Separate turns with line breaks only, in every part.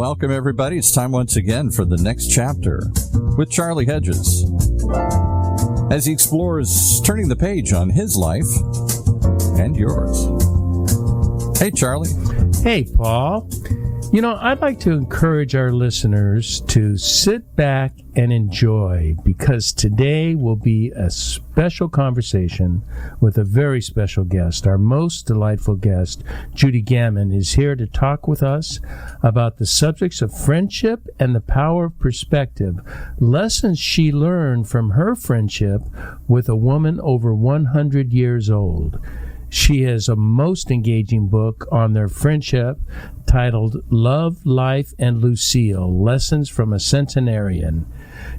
Welcome, everybody. It's time once again for the next chapter with Charlie Hedges as he explores turning the page on his life and yours. Hey, Charlie.
Hey, Paul. You know, I'd like to encourage our listeners to sit back and enjoy, because today will be a special conversation with a very special guest. Our most delightful guest, Judy Gaman, is here to talk with us about the subjects of friendship and the power of perspective, lessons she learned from her friendship with a woman over 100 years old. She has a most engaging book on their friendship titled Love, Life, and Lucille, Lessons from a Centenarian.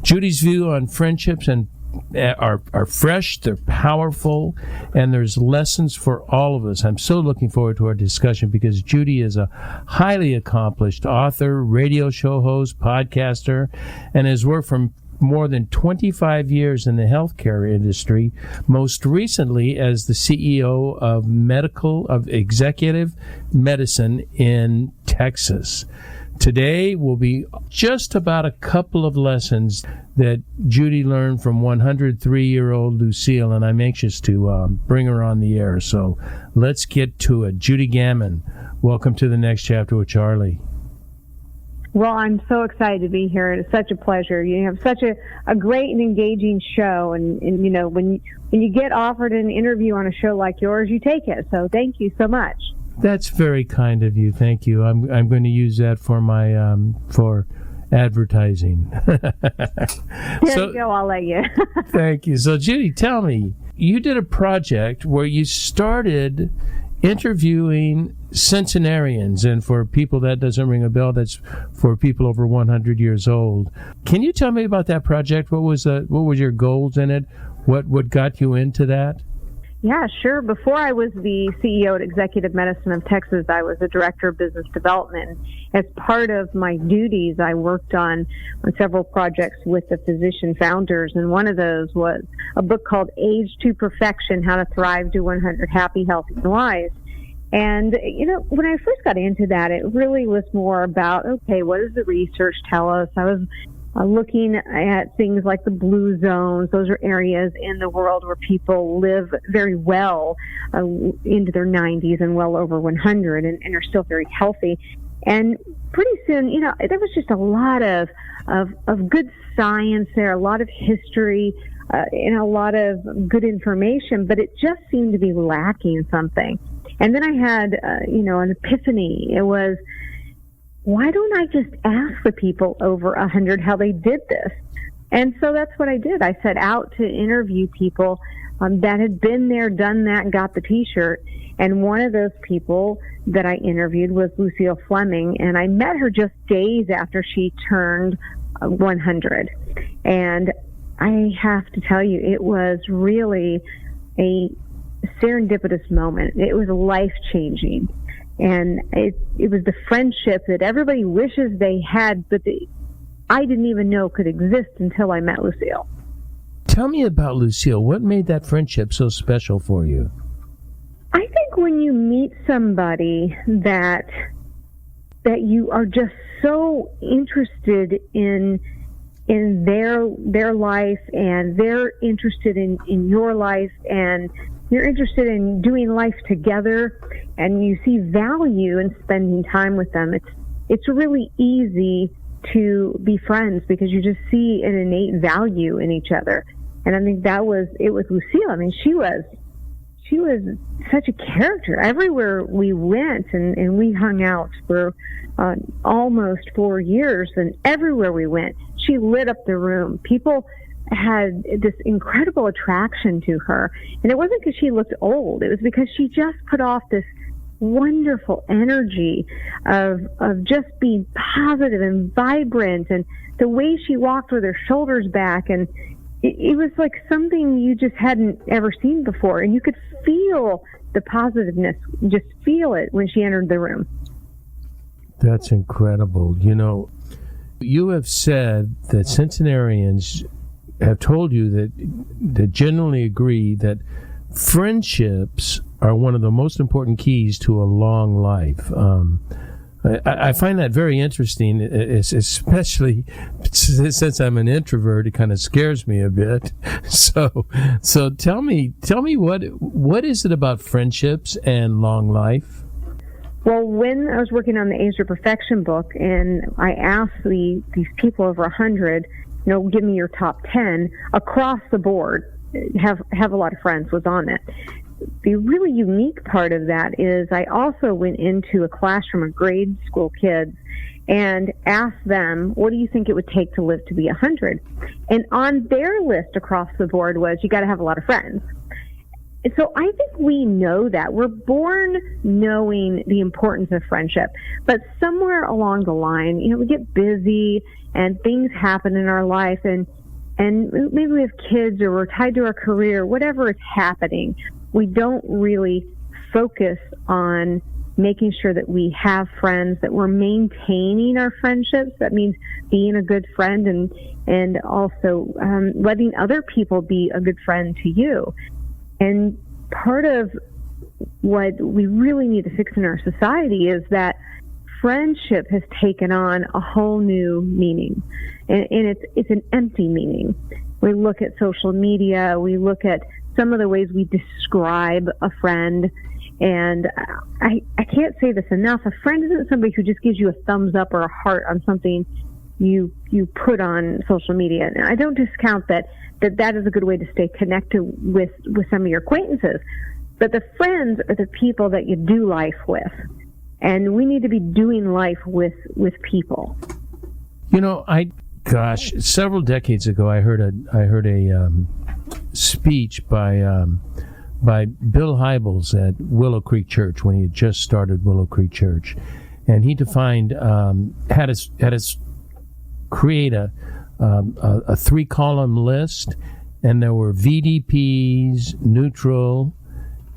Judy's view on friendships are fresh, they're powerful, and there's lessons for all of us. I'm so looking forward to our discussion because Judy is a highly accomplished author, radio show host, podcaster, and has worked for more than 25 years in the healthcare industry, most recently as the CEO of Executive Medicine in Texas. Today will be just about a couple of lessons that Judy learned from 103-year-old Lucille, and I'm anxious to bring her on the air. So let's get to it. Judy Gaman, welcome to the next chapter with Charlie.
Well, I'm so excited to be here. It's such a pleasure. You have such a great and engaging show. And you know, when you get offered an interview on a show like yours, you take it. So thank you so much.
That's very kind of you. Thank you. I'm going to use that for my for advertising.
There you go. I'll let you.
Thank you. So, Judy, tell me, you did a project where you started interviewing centenarians, and for people that doesn't ring a bell, that's for people over 100 years old. Can you tell me about that project? What was your goals in it? What got you into that?
Yeah, sure. Before I was the CEO at Executive Medicine of Texas, I was the Director of Business Development. As part of my duties, I worked on several projects with the physician founders, and one of those was a book called Age to Perfection, How to Thrive to 100 Happy, Healthy Lives. And, you know, when I first got into that, it really was more about, okay, what does the research tell us? I was looking at things like the blue zones. Those are areas in the world where people live very well into their 90s and well over 100 and are still very healthy. And pretty soon, you know, there was just a lot of good science there, a lot of history, and a lot of good information, but it just seemed to be lacking something. And then I had, an epiphany. It was, why don't I just ask the people over 100 how they did this? And so that's what I did. I set out to interview people that had been there, done that, got the T-shirt. And one of those people that I interviewed was Lucille Fleming, and I met her just days after she turned 100. And I have to tell you, it was really a serendipitous moment. It was life-changing. And it was the friendship that everybody wishes they had, but I didn't even know could exist until I met Lucille.
Tell me about Lucille. What made that friendship so special for you?
I think when you meet somebody that you are just so interested in their life, and they're interested in your life, and you're interested in doing life together, and you see value in spending time with them, it's really easy to be friends because you just see an innate value in each other. And I think that was it with Lucille. I mean, she was such a character. Everywhere we went, and we hung out for almost 4 years, and everywhere we went, she lit up the room. People had this incredible attraction to her. And it wasn't because she looked old. It was because she just put off this wonderful energy of just being positive and vibrant, and the way she walked with her shoulders back, and it was like something you just hadn't ever seen before. And you could feel the positiveness, just feel it when she entered the room.
That's incredible. You know, you have said that centenarians have told you that generally agree that friendships are one of the most important keys to a long life. I find that very interesting, especially since I'm an introvert. It kind of scares me a bit. So tell me what is it about friendships and long life?
Well, when I was working on the Aims to Perfection book, and I asked these people over 100, give me your top 10 across the board, have a lot of friends was on it. The really unique part of that is I also went into a classroom of grade school kids and asked them, what do you think it would take to live to be 100? And on their list across the board was, you got to have a lot of friends. And so I think we know that. We're born knowing the importance of friendship. But somewhere along the line, we get busy and things happen in our life, and maybe we have kids or we're tied to our career, whatever is happening. We don't really focus on making sure that we have friends, that we're maintaining our friendships. That means being a good friend and also letting other people be a good friend to you. And part of what we really need to fix in our society is that friendship has taken on a whole new meaning. And it's an empty meaning. We look at social media, we look at some of the ways we describe a friend, and I can't say this enough. A friend isn't somebody who just gives you a thumbs up or a heart on something you put on social media. And I don't discount that is a good way to stay connected with some of your acquaintances. But the friends are the people that you do life with. And we need to be doing life with people.
Several decades ago, I heard a speech by Bill Hybels at Willow Creek Church when he had just started Willow Creek Church, and he defined had us create a 3-column list, and there were VDPs, neutral,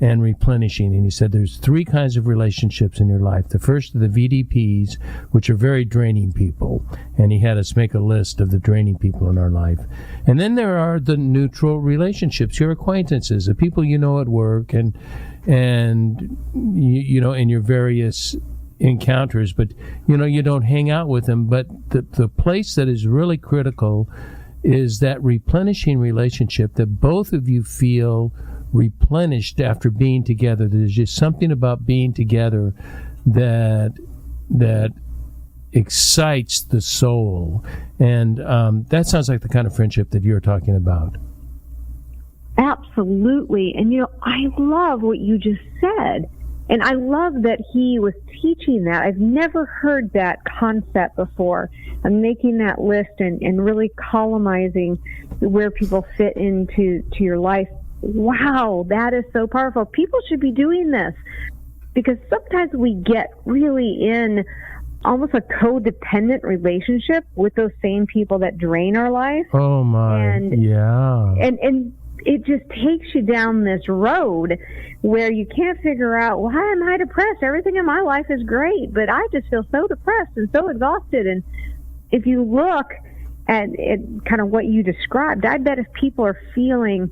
and replenishing. And he said there's 3 kinds of relationships in your life. The first are the VDPs, which are very draining people. And he had us make a list of the draining people in our life. And then there are the neutral relationships, your acquaintances, the people you know at work and in your various encounters, but you don't hang out with them. But the place that is really critical is that replenishing relationship, that both of you feel replenished after being together. There's just something about being together that excites the soul, and that sounds like the kind of friendship that you're talking about.
Absolutely. And I love what you just said, and I love that he was teaching that. I've never heard that concept before, of making that list and really columnizing where people fit into your life. Wow, that is so powerful. People should be doing this, because sometimes we get really in almost a codependent relationship with those same people that drain our life.
Oh my, yeah.
And it just takes you down this road where you can't figure out, why am I depressed? Everything in my life is great, but I just feel so depressed and so exhausted. And if you look at kind of what you described, I bet if people are feeling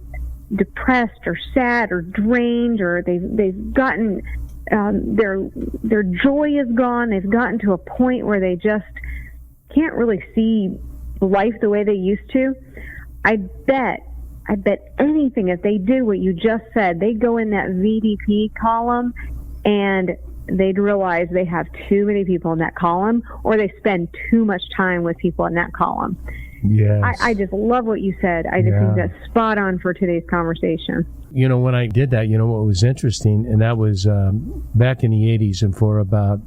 depressed or sad or drained, or they've gotten their joy is gone, they've gotten to a point where they just can't really see life the way they used to, I bet anything, if they do what you just said, they go in that VDP column and they'd realize they have too many people in that column, or they spend too much time with people in that column.
Yes.
I just love what you said. I just think that's spot on for today's conversation.
When I did that, what was interesting, and that was back in the 80s, and for about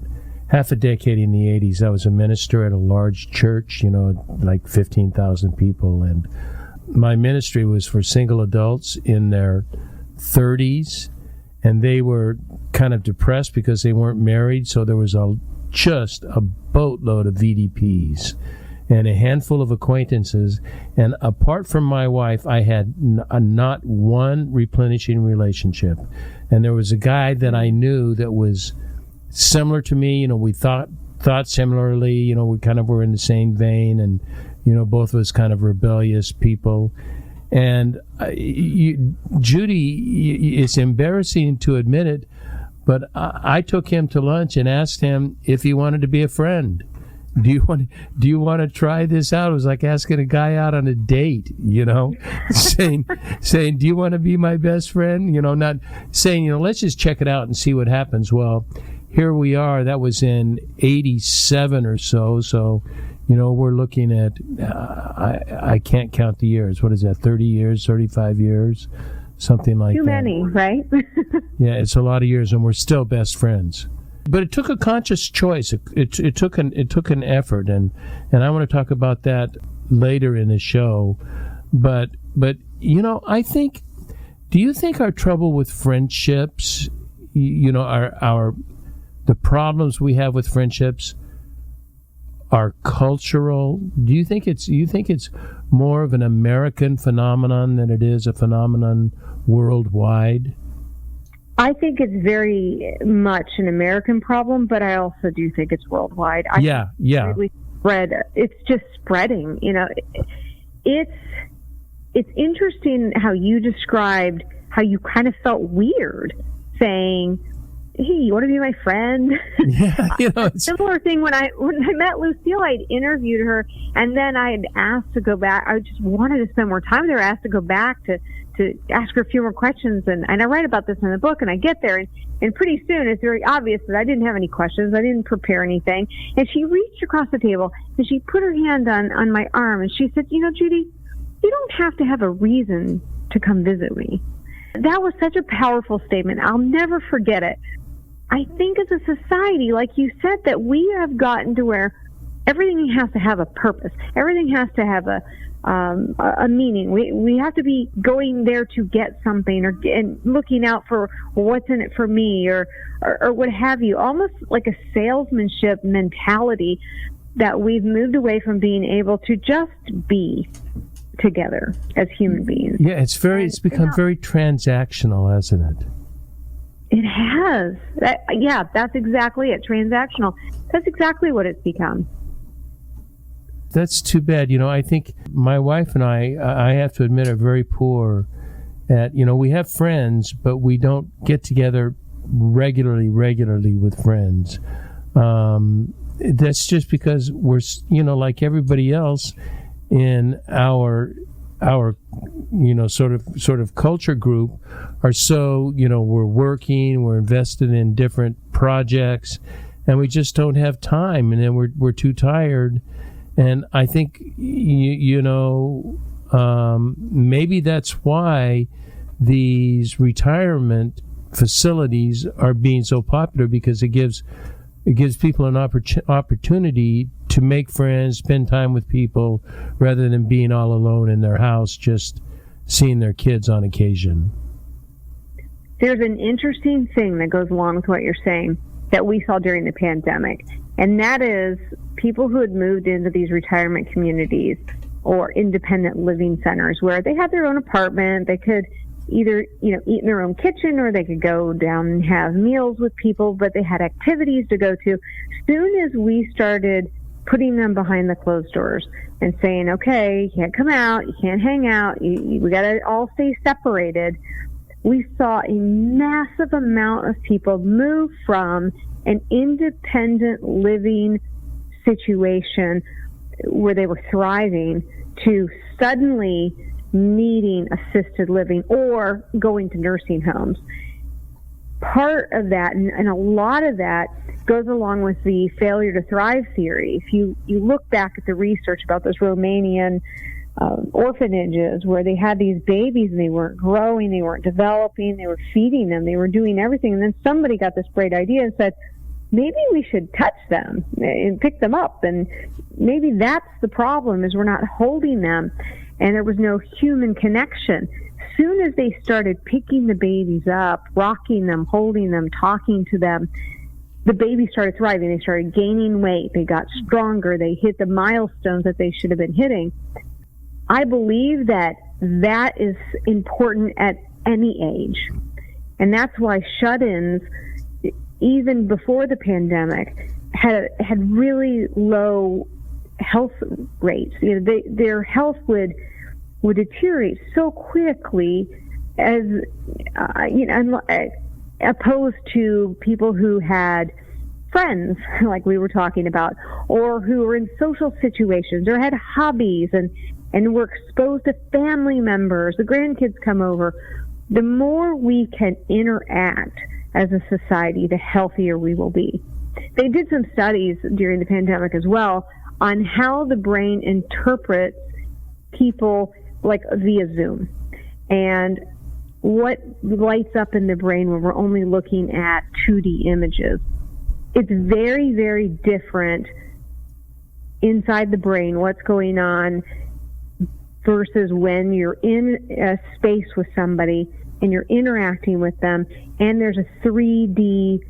half a decade in the 80s, I was a minister at a large church, like 15,000 people, and my ministry was for single adults in their 30s, and they were kind of depressed because they weren't married, so there was just a boatload of VDPs and a handful of acquaintances. And apart from my wife, I had not one replenishing relationship. And there was a guy that I knew that was similar to me. We thought similarly. We kind of were in the same vein, and both of us kind of rebellious people. And Judy, it's embarrassing to admit it, But I took him to lunch and asked him if he wanted to be a friend. Do you want to try this out? It was like asking a guy out on a date, saying, do you want to be my best friend? Not saying, let's just check it out and see what happens. Well, here we are. That was in 87 or so. So, we're looking at, I can't count the years. What is that? 30 years, 35 years, something like that.
Too many, right?
Yeah, it's a lot of years, and we're still best friends. But it took a conscious choice. It took an effort, and I want to talk about that later in the show. But I think. Do you think our trouble with friendships, the problems we have with friendships, are cultural? Do you think it's more of an American phenomenon than it is a phenomenon worldwide?
I think it's very much an American problem, but I also do think it's worldwide.
Yeah.
It's just spreading. It's interesting how you described how you kind of felt weird saying, "Hey, you want to be my friend?"
Yeah,
Similar thing when I met Lucille. I'd interviewed her, and then I had asked to go back. I just wanted to spend more time with her. I asked to go back to ask her a few more questions, and I write about this in the book, and I get there, and pretty soon it's very obvious that I didn't have any questions. I didn't prepare anything. And she reached across the table, and she put her hand on my arm, and she said, Judy, you don't have to have a reason to come visit me. That was such a powerful statement. I'll never forget it. I think as a society, like you said, that we have gotten to where everything has to have a purpose. Everything has to have a meaning. We have to be going there to get something and looking out for what's in it for me or what have you. Almost like a salesmanship mentality that we've moved away from being able to just be together as human beings.
Yeah, it's become very transactional, hasn't it?
It has. That's exactly it. Transactional. That's exactly what it's become.
That's too bad. I think my wife and I have to admit, are very poor at, we have friends, but we don't get together regularly with friends. That's just because we're, like everybody else in our sort of culture group are so, we're working, we're invested in different projects, and we just don't have time, and then we're too tired. And I think, maybe that's why these retirement facilities are being so popular, because it gives people an opportunity to make friends, spend time with people, rather than being all alone in their house, just seeing their kids on occasion.
There's an interesting thing that goes along with what you're saying that we saw during the pandemic, and that is people who had moved into these retirement communities or independent living centers where they had their own apartment. They could either, eat in their own kitchen, or they could go down and have meals with people, but they had activities to go to. Soon as we started putting them behind the closed doors and saying, okay, you can't come out, you can't hang out, we got to all stay separated, we saw a massive amount of people move from an independent living situation where they were thriving to suddenly needing assisted living or going to nursing homes. Part of that, and a lot of that, goes along with the failure to thrive theory. If you look back at the research about those Romanian orphanages where they had these babies and they weren't growing, they weren't developing, they were feeding them, they were doing everything, and then somebody got this great idea and said, maybe we should touch them and pick them up, and maybe that's the problem, is we're not holding them, and there was no human connection. Soon as they started picking the babies up, rocking them, holding them, talking to them, the babies started thriving. They started gaining weight. They got stronger. They hit the milestones that they should have been hitting. I believe that is important at any age. And that's why shut-ins, even before the pandemic, had really low health rates. Their health would deteriorate so quickly as opposed to people who had friends, like we were talking about, or who were in social situations or had hobbies and were exposed to family members. The grandkids come over. The more we can interact as a society, the healthier we will be. They did some studies during the pandemic as well on how the brain interprets people like via Zoom and what lights up in the brain when we're only looking at 2D images. It's very, very different inside the brain, what's going on, versus when you're in a space with somebody and you're interacting with them and there's a 3D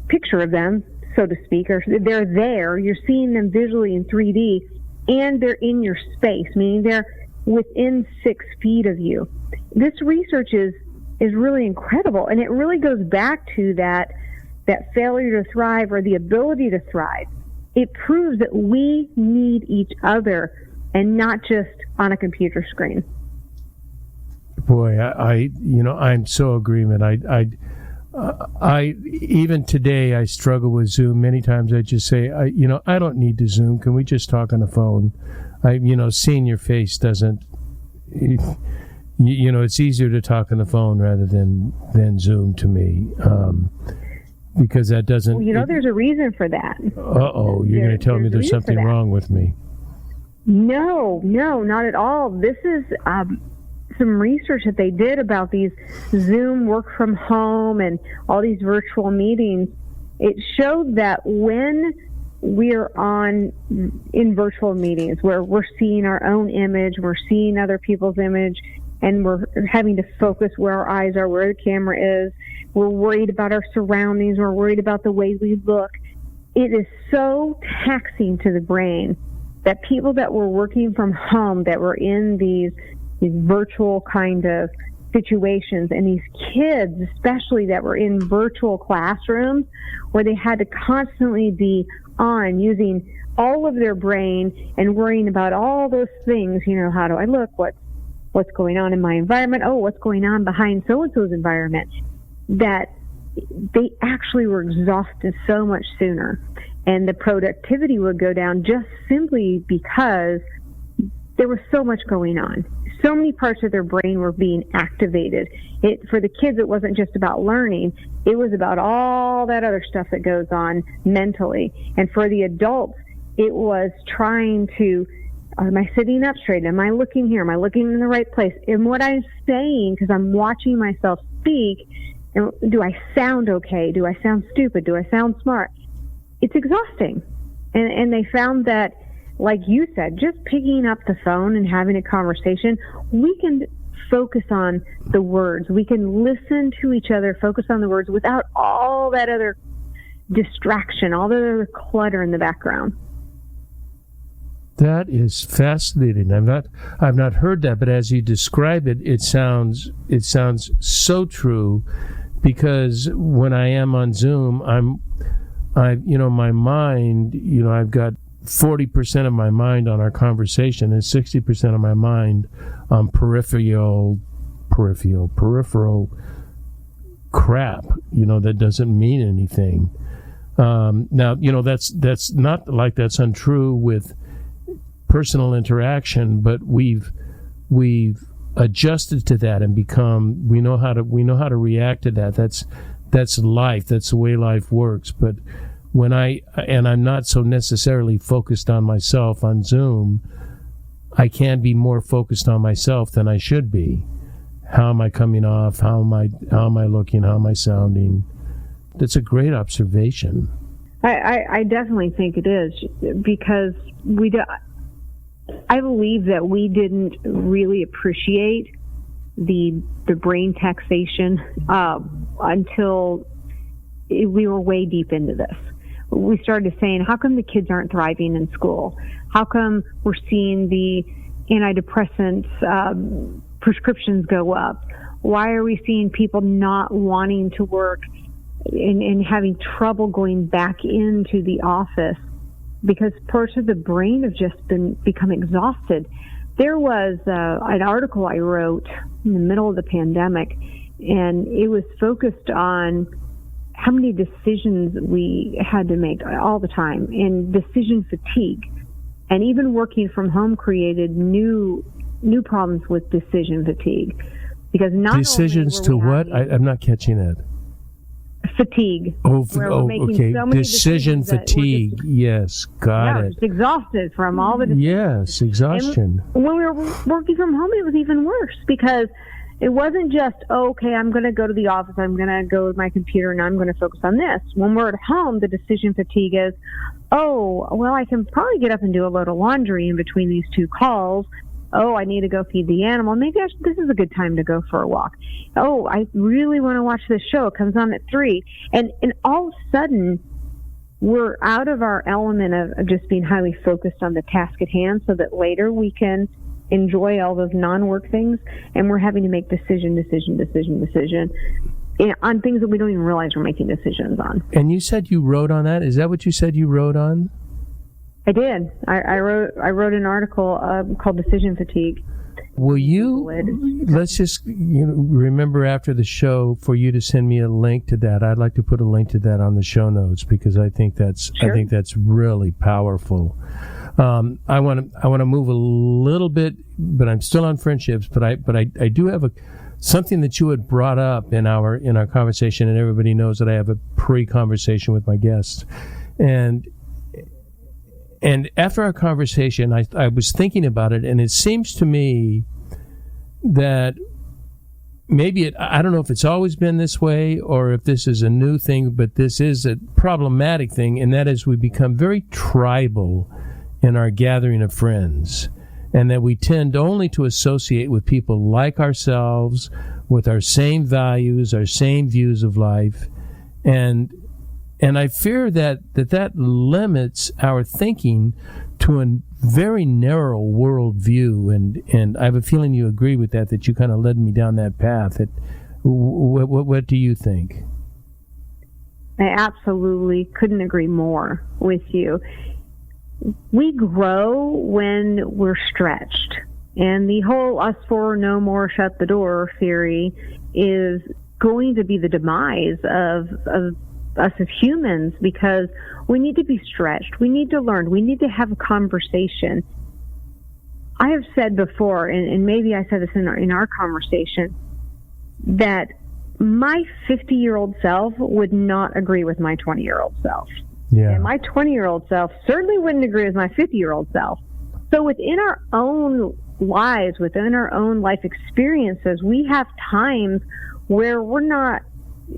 picture of them, so to speak, or they're there, you're seeing them visually in 3D, and they're in your space, meaning they're within 6 feet of you. This research is really incredible, and it really goes back to that failure to thrive or the ability to thrive. It proves that we need each other and not just on a computer screen.
Boy, I'm so agreement. I even today I struggle with Zoom. Many times I just say, I don't need to Zoom. Can we just talk on the phone? Seeing your face doesn't. It's easier to talk on the phone rather than Zoom to me, because that doesn't.
Well, there's a reason for that.
You're going to tell me there's something wrong with me?
No, not at all. This is some research that they did about these Zoom work from home and all these virtual meetings. It showed that when we're in virtual meetings where we're seeing our own image, we're seeing other people's image, and we're having to focus where our eyes are, where the camera is, we're worried about our surroundings, we're worried about the way we look. It is so taxing to the brain that people that were working from home, that were in these virtual kind of situations, and these kids especially that were in virtual classrooms where they had to constantly be on using all of their brain and worrying about all those things, how do I look, what's going on in my environment, what's going on behind so-and-so's environment, that they actually were exhausted so much sooner, and the productivity would go down just simply because there was so much going on. So many parts of their brain were being activated. For the kids, it wasn't just about learning. It was about all that other stuff that goes on mentally. And for the adults, it was trying to, am I sitting up straight? Am I looking here? Am I looking in the right place? And what I'm saying, because I'm watching myself speak, and do I sound okay? Do I sound stupid? Do I sound smart? It's exhausting. And they found that, like you said, just picking up the phone and having a conversation, we can focus on the words. We can listen to each other, focus on the words without all that other distraction, all the other clutter in the background.
That is fascinating. I've not heard that, but as you describe it, it sounds so true, because when I am on Zoom, my mind, I've got 40% of my mind on our conversation and 60% of my mind on peripheral crap, that doesn't mean anything. Now, that's not like that's untrue with personal interaction, but we've adjusted to that and become, we know how to react to that. That's life. That's the way life works. But when I'm not so necessarily focused on myself on Zoom, I can be more focused on myself than I should be. How am I coming off? How am I looking? How am I sounding? That's a great observation.
I definitely think it is, because I believe that we didn't really appreciate the brain taxation until we were way deep into this. We started saying, how come the kids aren't thriving in school? How come we're seeing the antidepressants prescriptions go up? Why are we seeing people not wanting to work and having trouble going back into the office? Because parts of the brain have just become exhausted. There was an article I wrote in the middle of the pandemic, And it was focused on how many decisions we had to make all the time, and decision fatigue. And even working from home created new problems with decision fatigue. Because not
decisions to what? I'm not catching it.
Fatigue.
Okay.
So
decision fatigue. Yes, got it.
Just exhausted from all the decisions.
Yes, exhaustion.
And when we were working from home, it was even worse because it wasn't just, okay, I'm going to go to the office, I'm going to go with my computer, and I'm going to focus on this. When we're at home, the decision fatigue is, I can probably get up and do a load of laundry in between these two calls. I need to go feed the animal. Maybe this is a good time to go for a walk. I really want to watch this show. It comes on at 3. And all of a sudden, we're out of our element of just being highly focused on the task at hand so that later we can enjoy all those non-work things. And we're having to make decision on things that we don't even realize we're making decisions on.
And you said you wrote on that? Is that what you said you wrote on?
I did. I wrote an article called Decision Fatigue.
Will you, let's just remember after the show for you to send me a link to that. I'd like to put a link to that on the show notes because I think that's really powerful. I want to move a little bit, but I'm still on friendships. But I do have something that you had brought up in our conversation, and everybody knows that I have a pre-conversation with my guests, and after our conversation, I was thinking about it, and it seems to me that maybe I don't know if it's always been this way or if this is a new thing, but this is a problematic thing, and that is we become very tribal in our gathering of friends, and that we tend only to associate with people like ourselves, with our same values, our same views of life, and I fear that limits our thinking to a very narrow worldview, and I have a feeling you agree with that you kind of led me down that path. What do you think?
I absolutely couldn't agree more with you. We grow when we're stretched, and the whole us four no more shut the door theory is going to be the demise of us as humans, because we need to be stretched. We need to learn. We need to have a conversation. I have said before, and maybe I said this in our conversation, that my 50-year-old self would not agree with my 20-year-old self.
Yeah.
And my 20-year-old self certainly wouldn't agree with my 50-year-old self. So within our own lives, within our own life experiences, we have times where we're not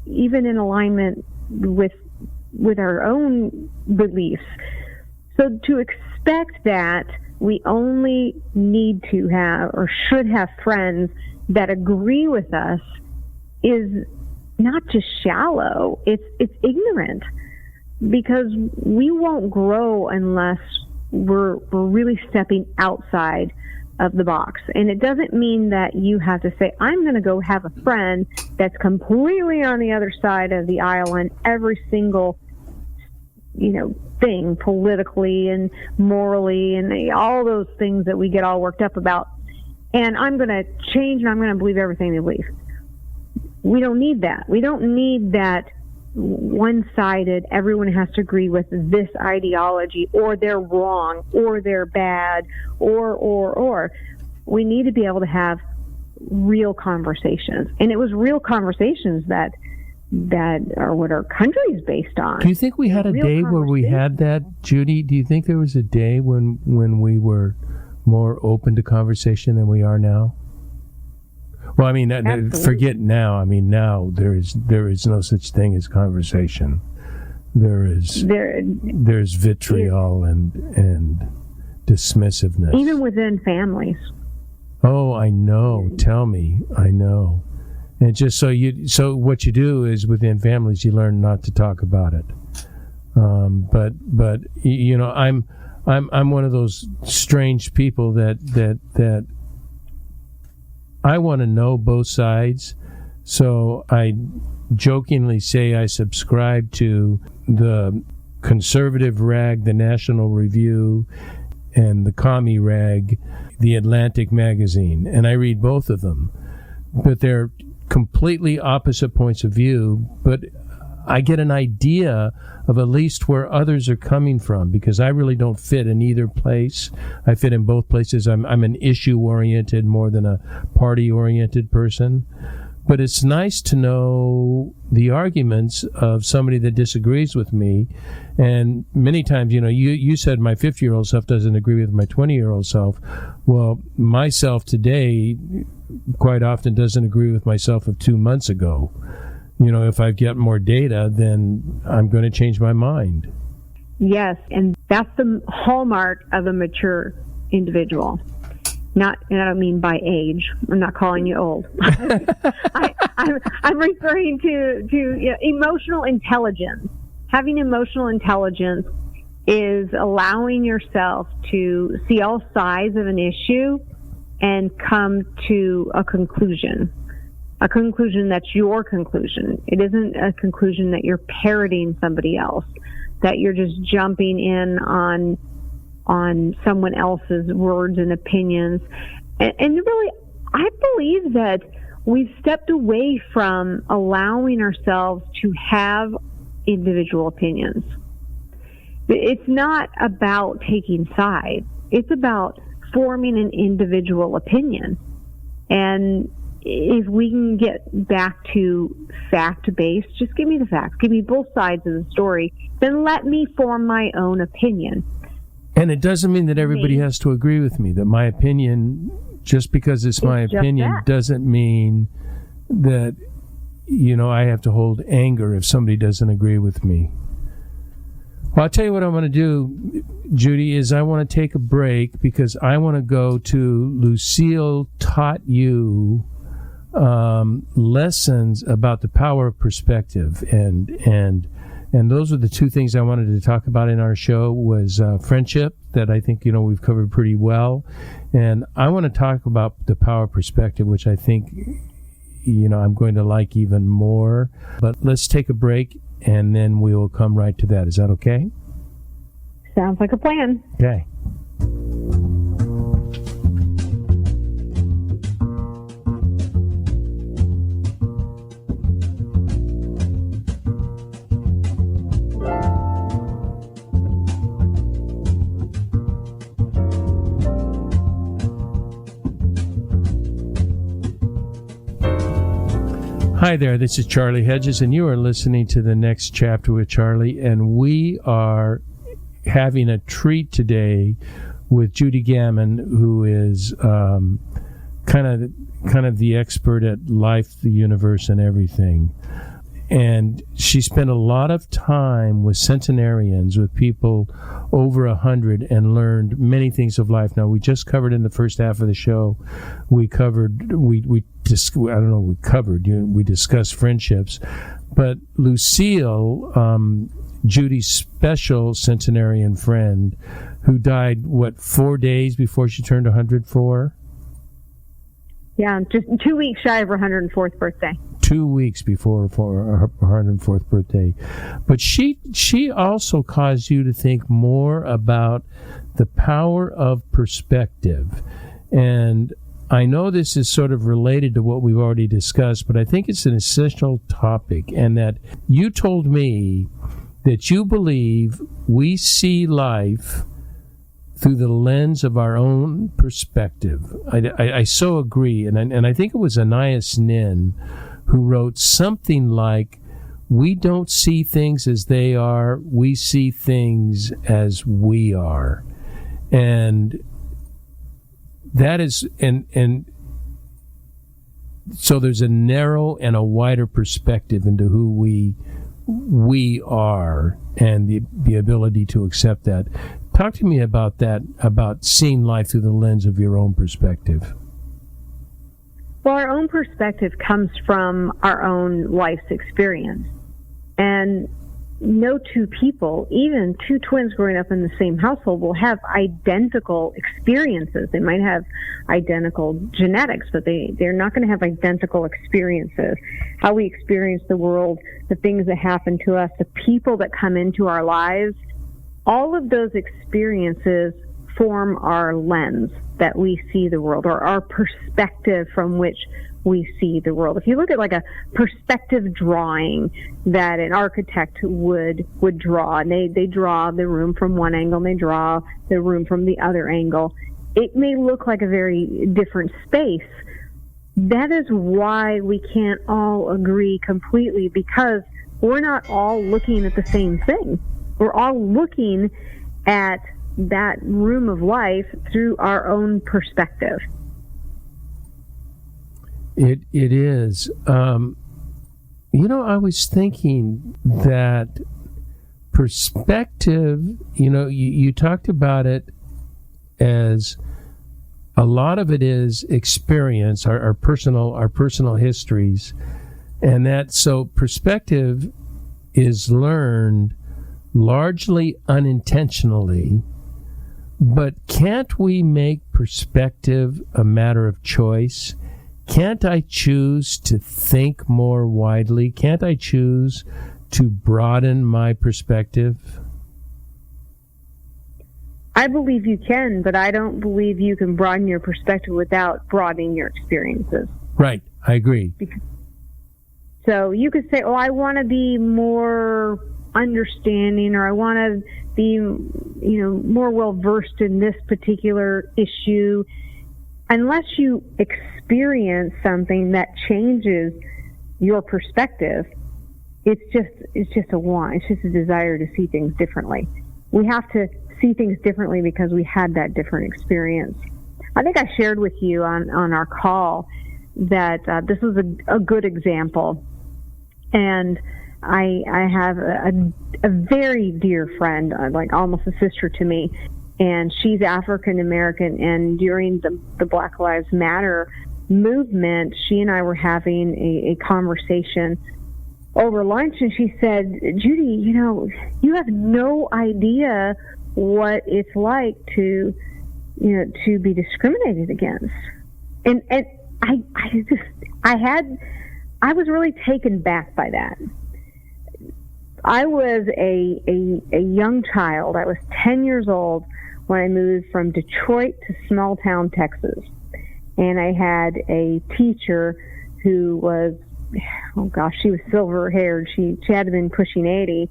even in alignment with our own beliefs. So to expect that we only need to have or should have friends that agree with us is not just shallow, it's ignorant, because we won't grow unless we're really stepping outside of the box. And it doesn't mean that you have to say, I'm going to go have a friend that's completely on the other side of the aisle in every single, thing politically and morally and all those things that we get all worked up about. And I'm going to change and I'm going to believe everything they believe. We don't need that. We don't need that one-sided, everyone has to agree with this ideology, or they're wrong, or they're bad, or. We need to be able to have real conversations. And it was real conversations that are what our country is based on.
Do you think we had a day where we had that, Judy? Do you think there was a day when we were more open to conversation than we are now? Well, I mean, forget now. I mean, now there is no such thing as conversation. There's vitriol and dismissiveness,
even within families.
Oh, I know. Tell me, I know. And just so what you do is within families, you learn not to talk about it. But I'm one of those strange people that I want to know both sides, so I jokingly say I subscribe to the conservative rag, the National Review, and the commie rag, the Atlantic magazine, and I read both of them. But they're completely opposite points of view, but I get an idea of at least where others are coming from, because I really don't fit in either place. I fit in both places. I'm an issue-oriented more than a party-oriented person. But it's nice to know the arguments of somebody that disagrees with me. And many times, you said my 50-year-old self doesn't agree with my 20-year-old self. Well, myself today quite often doesn't agree with myself of 2 months ago. If I get more data, then I'm going to change my mind.
Yes, and that's the hallmark of a mature individual. And I don't mean by age. I'm not calling you old. I'm referring to emotional intelligence. Having emotional intelligence is allowing yourself to see all sides of an issue and come to a conclusion. A conclusion that's your conclusion. It isn't a conclusion that you're parroting somebody else, that you're just jumping in on someone else's words and opinions. And really, I believe that we've stepped away from allowing ourselves to have individual opinions. It's not about taking sides. It's about forming an individual opinion. And if we can get back to fact-based, just give me the facts, give me both sides of the story, then let me form my own opinion.
And it doesn't mean that everybody has to agree with me, that my opinion, just because it's my opinion, doesn't mean that, I have to hold anger if somebody doesn't agree with me. Well, I'll tell you what I'm going to do, Judy, is I want to take a break because I want to go to Lucille Taught You lessons about the power of perspective, and those are the two things I wanted to talk about in our show was friendship, that I think we've covered pretty well, and I want to talk about the power of perspective, which I think I'm going to like even more. But let's take a break and then we will come right to that. Is that okay?
Sounds like a plan.
Okay. Hi there, this is Charlie Hedges, and you are listening to The Next Chapter with Charlie, and we are having a treat today with Judy Gaman, who is kind of the expert at life, the universe, and everything. And she spent a lot of time with centenarians, with people over 100, and learned many things of life. Now, we just covered in the first half of the show, we discussed friendships. But Lucille, Judy's special centenarian friend, who died, 4 days before she turned 104?
Yeah, just 2 weeks shy of her 104th birthday.
2 weeks before her 104th birthday. But she also caused you to think more about the power of perspective. And I know this is sort of related to what we've already discussed, but I think it's an essential topic, and that you told me that you believe we see life through the lens of our own perspective. I so agree, and I think it was Anais Nin who wrote something like, we don't see things as they are, we see things as we are. And that is, and so there's a narrow and a wider perspective into who we are, and the ability to accept that. Talk to me about that, about seeing life through the lens of your own perspective.
Well, our own perspective comes from our own life's experience. And no two people, even two twins growing up in the same household, will have identical experiences. They might have identical genetics, but they're not going to have identical experiences. How we experience the world, the things that happen to us, the people that come into our lives, all of those experiences form our lens that we see the world, or our perspective from which we see the world. If you look at like a perspective drawing that an architect would draw, and they draw the room from one angle and they draw the room from the other angle, it may look like a very different space. That is why we can't all agree completely, because we're not all looking at the same thing. We're all looking at that room of life through our own perspective.
It is. I was thinking that perspective, you talked about it as a lot of it is experience, our personal histories, and that so perspective is learned largely unintentionally. But can't we make perspective a matter of choice? Can't I choose to think more widely? Can't I choose to broaden my perspective?
I believe you can, but I don't believe you can broaden your perspective without broadening your experiences.
Right, I agree.
So you could say, I want to be more understanding, or I want to be, more well-versed in this particular issue. Unless you experience something that changes your perspective, it's just a want. It's just a desire to see things differently. We have to see things differently because we had that different experience. I think I shared with you on our call that this was a good example. And I have a very dear friend, like almost a sister to me, and she's African American. And during the Black Lives Matter movement, she and I were having a conversation over lunch, and she said, "Judy, you have no idea what it's like to be discriminated against." And I was really taken back by that. I was a young child. I was 10 years old when I moved from Detroit to small town Texas. And I had a teacher who was, she was silver haired. She had to have been pushing 80,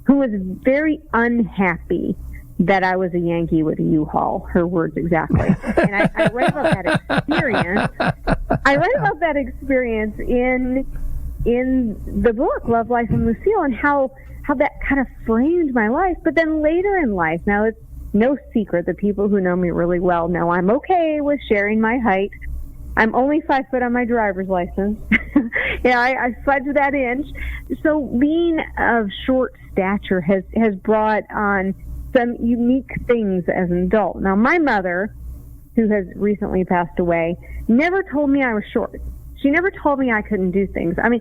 who was very unhappy that I was a Yankee with a U-Haul, her words exactly. And I read about that experience. I read about that experience in the book, Love, Life, and Lucille, and how that kind of framed my life. But then later in life, now it's no secret that people who know me really well know I'm okay with sharing my height. I'm only 5 foot on my driver's license. I fudged that inch. So being of short stature has brought on some unique things as an adult. Now, my mother, who has recently passed away, never told me I was short. She never told me I couldn't do things. I mean,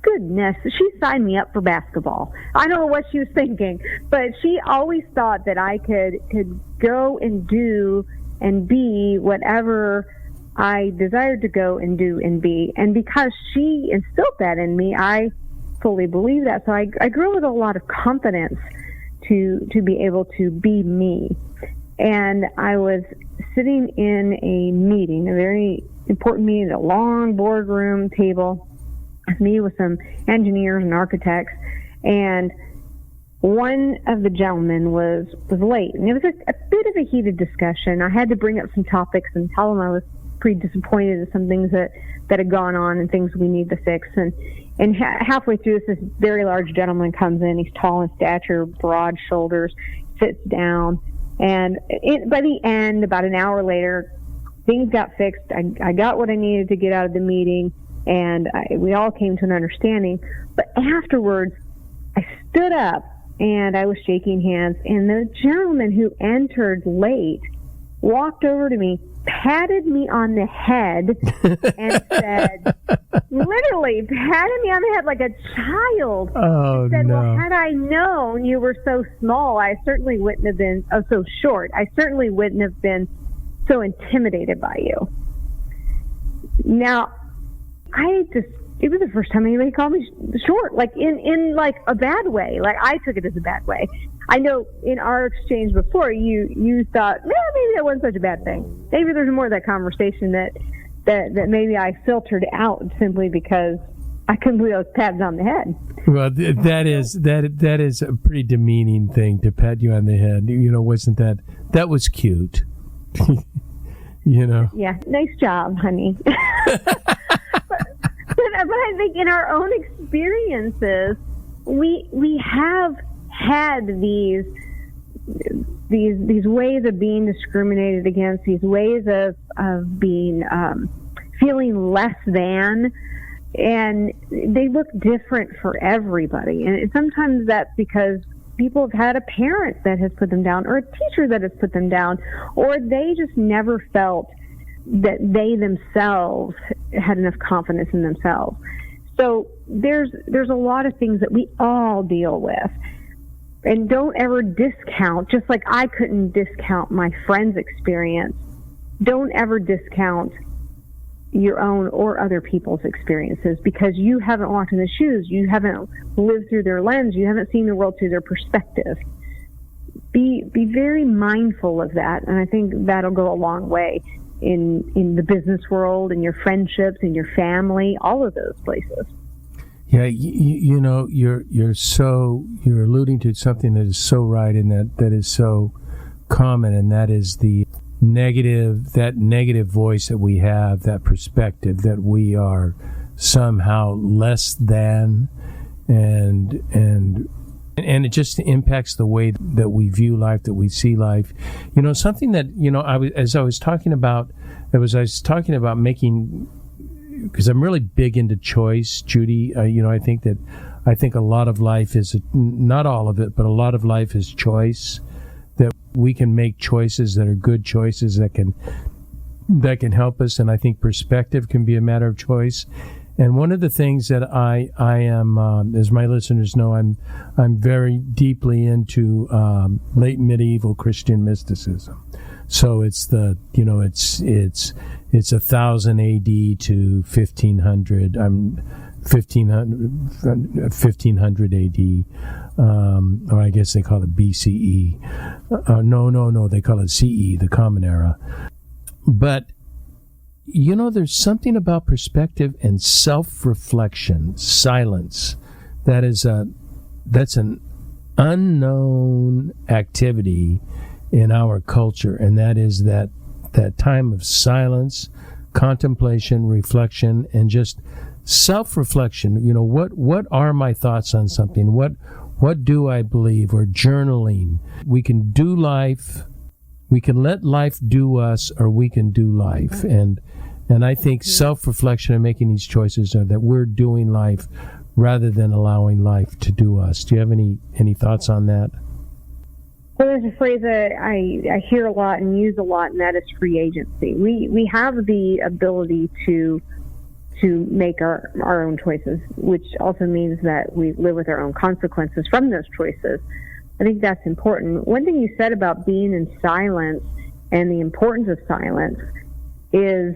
goodness, she signed me up for basketball. I don't know what she was thinking, but she always thought that I could go and do and be whatever I desired to go and do and be. And because she instilled that in me, I fully believe that. So I grew with a lot of confidence to be able to be me. And I was sitting in a meeting, a very important meeting, a long boardroom table, me with some engineers and architects, and one of the gentlemen was late, and it was a bit of a heated discussion. I had to bring up some topics and tell him I was pretty disappointed at some things that had gone on and things we need to fix. And halfway through this very large gentleman comes in. He's tall in stature, broad shoulders, sits down, and by the end, about an hour later, things got fixed. I got what I needed to get out of the meeting, and we all came to an understanding. But afterwards, I stood up and I was shaking hands, and the gentleman who entered late walked over to me, patted me on the head, and said, literally patted me on the head like a child.
Oh,
said,
no.
"Well, had I known you were so small, I certainly wouldn't have been, so short, I certainly wouldn't have been so intimidated by you." Now, it was the first time anybody called me short, like in like a bad way. Like, I took it as a bad way. I know in our exchange before, you thought, maybe that wasn't such a bad thing. Maybe there's more of that conversation that that maybe I filtered out simply because I couldn't believe I was patted on the head.
Well, that is a pretty demeaning thing, to pat you on the head. Wasn't that was cute?
Yeah, nice job, honey. but I think in our own experiences, we have had these ways of being discriminated against, these ways of being feeling less than, and they look different for everybody. And sometimes that's because people have had a parent that has put them down, or a teacher that has put them down, or they just never felt that they themselves had enough confidence in themselves. So there's a lot of things that we all deal with. And don't ever discount, just like I couldn't discount my friend's experience, don't ever discount your own or other people's experiences, because you haven't walked in the shoes, you haven't lived through their lens, you haven't seen the world through their perspective. Be very mindful of that, and I think that'll go a long way in the business world, in your friendships, in your family, all of those places.
Yeah, you're alluding to something that is so right, and that is so common, and that is the negative voice that we have, that perspective that we are somehow less than, and it just impacts the way that we view life, that we see life. Something that I was talking about making, because I'm really big into choice, Judy. I think a lot of life is, not all of it, but a lot of life is choice. That we can make choices that are good choices that can help us, and I think perspective can be a matter of choice. And one of the things that I am, as my listeners know, I'm very deeply into late medieval Christian mysticism. So it's it's 1000 AD to 1500. 1500 AD, or I guess they call it BCE. No, they call it CE, the Common Era. But there's something about perspective and self-reflection, silence, that's an unknown activity in our culture, and that is that time of silence, contemplation, reflection, and just self-reflection. What are my thoughts on something? What do I believe? Or journaling. We can do life. We can let life do us, or we can do life. And I think self-reflection and making these choices are that we're doing life rather than allowing life to do us. Do you have any thoughts on that?
Well, there's a phrase that I hear a lot and use a lot, and that is free agency. We have the ability to make our own choices, which also means that we live with our own consequences from those choices. I think that's important. One thing you said about being in silence and the importance of silence is,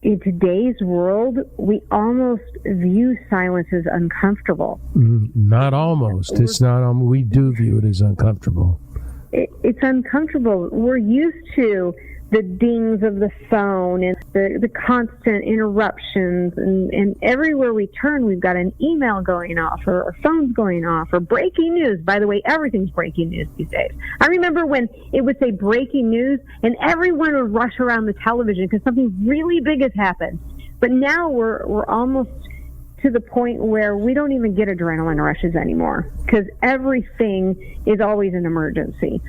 in today's world, we almost view silence as uncomfortable.
Not almost. It's not. We do view it as uncomfortable.
It's uncomfortable. We're used to the dings of the phone and the constant interruptions, and everywhere we turn, we've got an email going off, or our phone's going off, or breaking news. By the way, everything's breaking news these days. I remember when it would say breaking news, and everyone would rush around the television because something really big has happened. But now we're almost to the point where we don't even get adrenaline rushes anymore, because everything is always an emergency.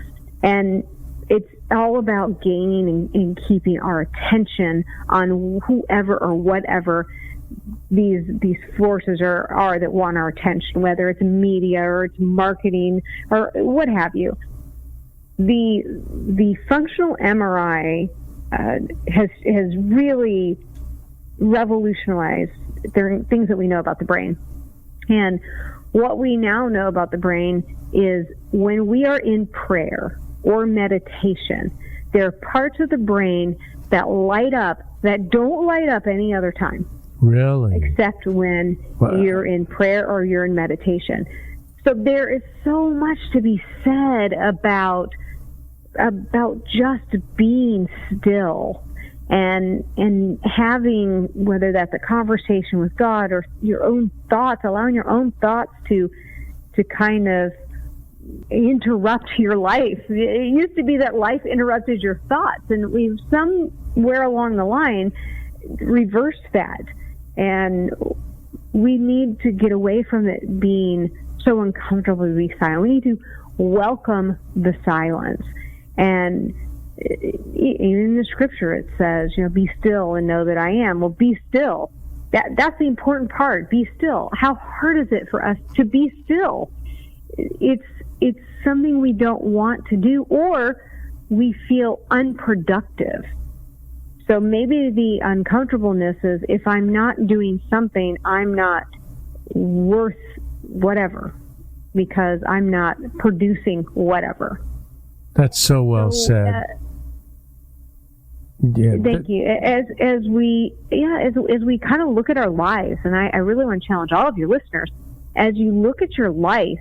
And it's all about gaining and keeping our attention on whoever or whatever these forces are that want our attention, whether it's media or it's marketing or what have you. The functional MRI has really revolutionized things that we know about the brain. And what we now know about the brain is, when we are in prayer or meditation, there are parts of the brain that light up that don't light up any other time.
Really?
Except when you're in prayer or you're in meditation. So there is so much to be said about just being still and having, whether that's a conversation with God or your own thoughts, allowing your own thoughts to kind of interrupt your life. It used to be that life interrupted your thoughts, and we've somewhere along the line reversed that, and we need to get away from it being so uncomfortable to be silent. We need to welcome the silence. And even in the scripture it says, be still and know that I am. Well, be still. That's the important part. Be still. How hard is it for us to be still? It's something we don't want to do, or we feel unproductive. So maybe the uncomfortableness is, if I'm not doing something, I'm not worth whatever, because I'm not producing whatever.
That's so well said.
Thank you. As we kind of look at our lives, and I really want to challenge all of your listeners, as you look at your life,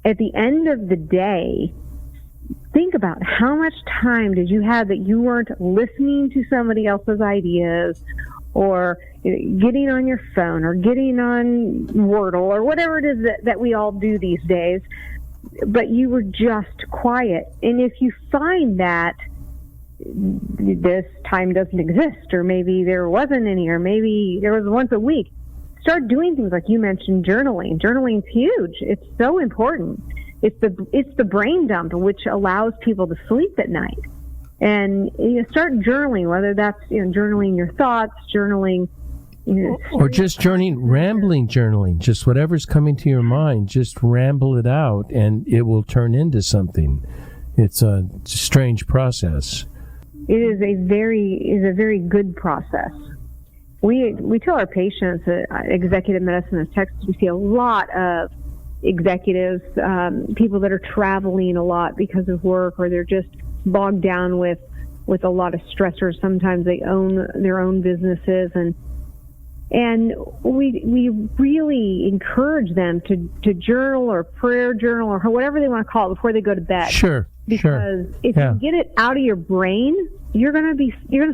at the end of the day, think about how much time did you have that you weren't listening to somebody else's ideas, or getting on your phone, or getting on Wordle, or whatever it is that we all do these days, but you were just quiet. And if you find that this time doesn't exist, or maybe there wasn't any, or maybe there was once a week, start doing things like you mentioned, journaling. Journaling's huge. It's so important. It's the brain dump, which allows people to sleep at night. And start journaling, whether that's journaling your thoughts, journaling,
or just rambling journaling, just whatever's coming to your mind, just ramble it out, and it will turn into something. It's a strange process.
It is a very good process. We tell our patients at Executive Medicine of Texas, we see a lot of executives, people that are traveling a lot because of work, or they're just bogged down with a lot of stressors. Sometimes they own their own businesses, and we really encourage them to journal, or prayer journal, or whatever they want to call it, before they go to bed.
Sure.
Because if you get it out of your brain, you're gonna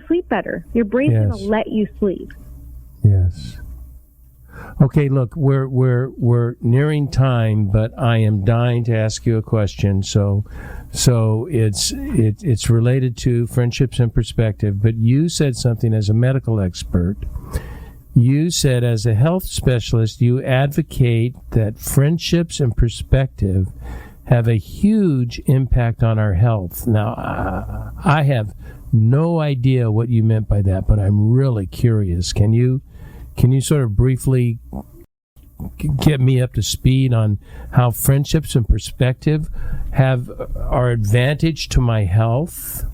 sleep better. Your brain's gonna let you sleep.
Yes. Okay, look, we're nearing time, but I am dying to ask you a question. So it's related to friendships and perspective. But you said something as a medical expert. You said, as a health specialist, you advocate that friendships and perspective have a huge impact on our health. Now, I have no idea what you meant by that, but I'm really curious. Can you sort of briefly get me up to speed on how friendships and perspective are advantage to my health?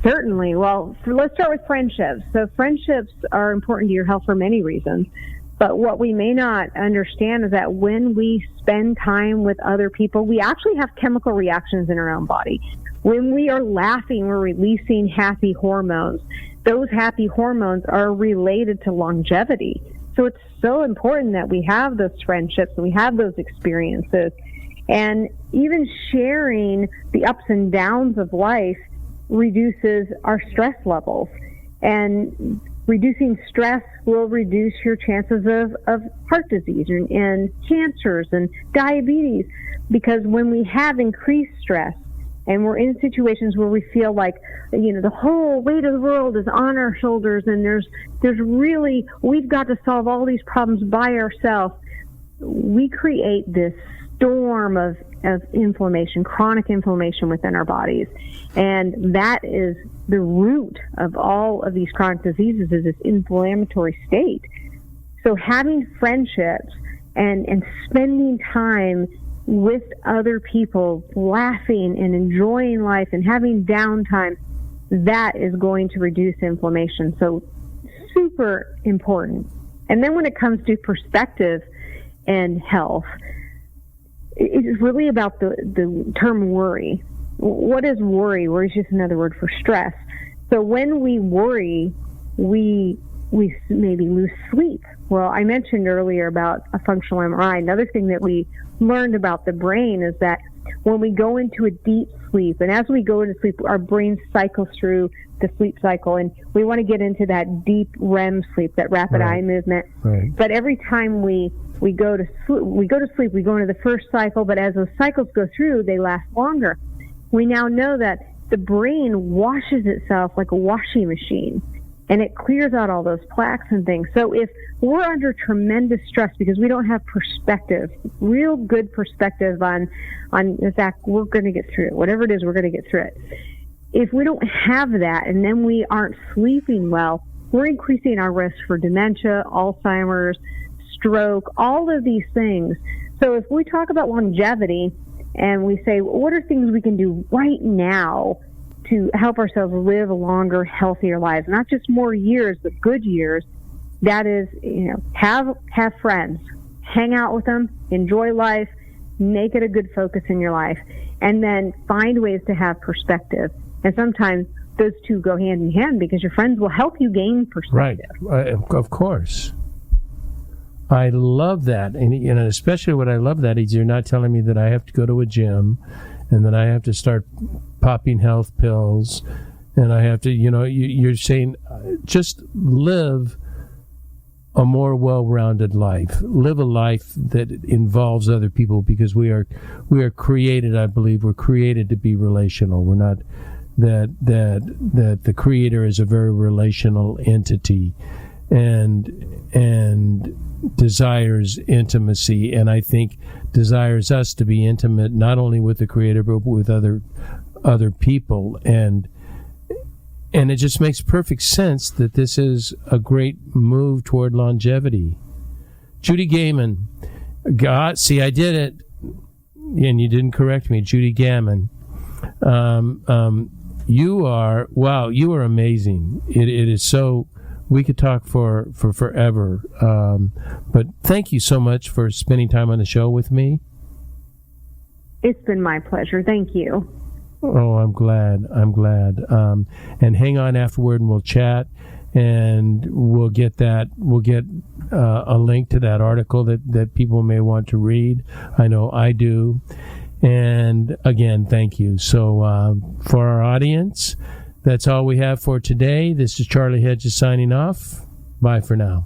Certainly. Well, let's start with friendships. So friendships are important to your health for many reasons. But what we may not understand is that when we spend time with other people, we actually have chemical reactions in our own body. When we are laughing, we're releasing happy hormones. Those happy hormones are related to longevity. So it's so important that we have those friendships and we have those experiences. And even sharing the ups and downs of life reduces our stress levels. And reducing stress will reduce your chances of heart disease and cancers and diabetes, because when we have increased stress and we're in situations where we feel like, the whole weight of the world is on our shoulders, and there's really, we've got to solve all these problems by ourselves, we create this storm of inflammation, chronic inflammation within our bodies. And that is the root of all of these chronic diseases, is this inflammatory state. So having friendships and spending time with other people, laughing and enjoying life and having downtime, that is going to reduce inflammation. So super important. And then when it comes to perspective and health, it's really about the term worry. What is worry? Worry is just another word for stress. So when we worry, we maybe lose sleep. Well, I mentioned earlier about a functional MRI. Another thing that we learned about the brain is that when we go into a deep sleep, and as we go into sleep, our brain cycles through the sleep cycle, and we want to get into that deep REM sleep, that rapid eye movement.
Right.
But every time we go to sleep, we go into the first cycle, but as those cycles go through, they last longer. We now know that the brain washes itself like a washing machine, and it clears out all those plaques and things. So if we're under tremendous stress because we don't have perspective, real good perspective on the fact we're going to get through it, whatever it is, we're going to get through it. If we don't have that, and then we aren't sleeping well, we're increasing our risk for dementia, Alzheimer's, stroke, all of these things. So if we talk about longevity and we say, what are things we can do right now to help ourselves live longer, healthier lives, not just more years, but good years, that is, have friends, hang out with them, enjoy life, make it a good focus in your life, and then find ways to have perspective. And sometimes those two go hand in hand because your friends will help you gain perspective.
Right, of course. I love that, and especially what I love that is you're not telling me that I have to go to a gym, and that I have to start popping health pills, and I have to, you're saying just live a more well-rounded life, live a life that involves other people, because we are created, I believe, we're created to be relational. We're not that the Creator is a very relational entity, and desires intimacy, and I think desires us to be intimate not only with the Creator but with other people, and it just makes perfect sense that this is a great move toward longevity. Judy Gaman, see, I did it, and you didn't correct me. Judy Gaman, you are amazing. It is so. We could talk for forever, but thank you so much for spending time on the show with me.
It's been my pleasure. Thank you.
Oh, I'm glad. And hang on afterward, and we'll chat, and we'll get a link to that article that people may want to read. I know I do. And again, thank you. So for our audience, that's all we have for today. This is Charlie Hedges signing off. Bye for now.